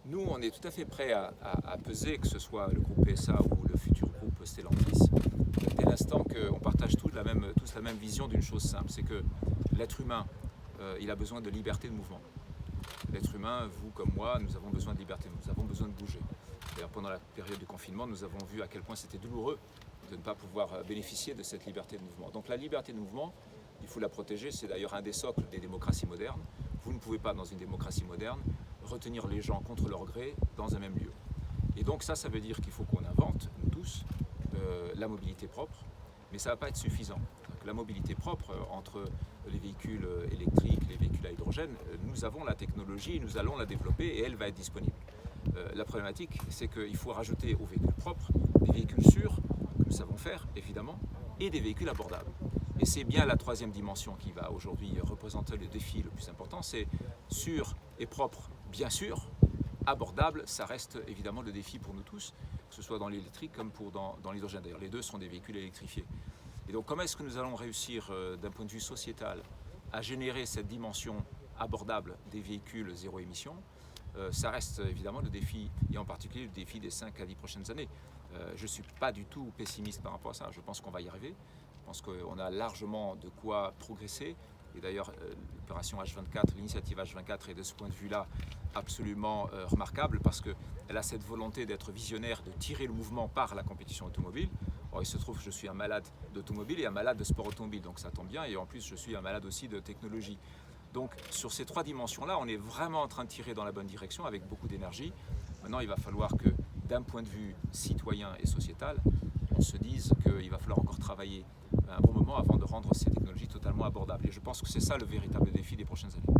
Nous, on est tout à fait prêt à peser, que ce soit le groupe PSA ou le futur groupe Stellantis, dès l'instant qu'on partage tous la même vision d'une chose simple, c'est que l'être humain, il a besoin de liberté de mouvement. L'être humain, vous comme moi, nous avons besoin de liberté, nous avons besoin de bouger. D'ailleurs, pendant la période du confinement, nous avons vu à quel point c'était douloureux de ne pas pouvoir bénéficier de cette liberté de mouvement. Donc la liberté de mouvement, il faut la protéger, c'est d'ailleurs un des socles des démocraties modernes. Vous ne pouvez pas, dans une démocratie moderne, retenir les gens contre leur gré dans un même lieu. Et donc ça veut dire qu'il faut qu'on invente, nous tous, la mobilité propre, mais ça ne va pas être suffisant. Donc, la mobilité propre, entre les véhicules électriques, les véhicules à hydrogène, nous avons la technologie, nous allons la développer et elle va être disponible. La problématique, c'est qu'il faut rajouter aux véhicules propres des véhicules sûrs, que nous savons faire évidemment, et des véhicules abordables. Et c'est bien la troisième dimension qui va aujourd'hui représenter le défi le plus important, c'est sûr et propre, bien sûr, abordable, ça reste évidemment le défi pour nous tous, que ce soit dans l'électrique comme dans l'hydrogène. D'ailleurs, les deux sont des véhicules électrifiés. Et donc, comment est-ce que nous allons réussir, d'un point de vue sociétal, à générer cette dimension abordable des véhicules zéro émission? Ça reste évidemment le défi, et en particulier le défi des 5 à 10 prochaines années. Je ne suis pas du tout pessimiste par rapport à ça, je pense qu'on va y arriver. Je pense qu'on a largement de quoi progresser. Et d'ailleurs, l'opération H24, l'initiative H24 est de ce point de vue-là absolument remarquable parce qu'elle a cette volonté d'être visionnaire, de tirer le mouvement par la compétition automobile. Or, il se trouve que je suis un malade d'automobile et un malade de sport automobile, donc ça tombe bien. Et en plus, je suis un malade aussi de technologie. Donc, sur ces trois dimensions-là, on est vraiment en train de tirer dans la bonne direction avec beaucoup d'énergie. Maintenant, il va falloir que, d'un point de vue citoyen et sociétal, on se dise qu'il va falloir encore travailler un bon moment avant de rendre ces technologies totalement abordables. Et je pense que c'est ça le véritable défi des prochaines années.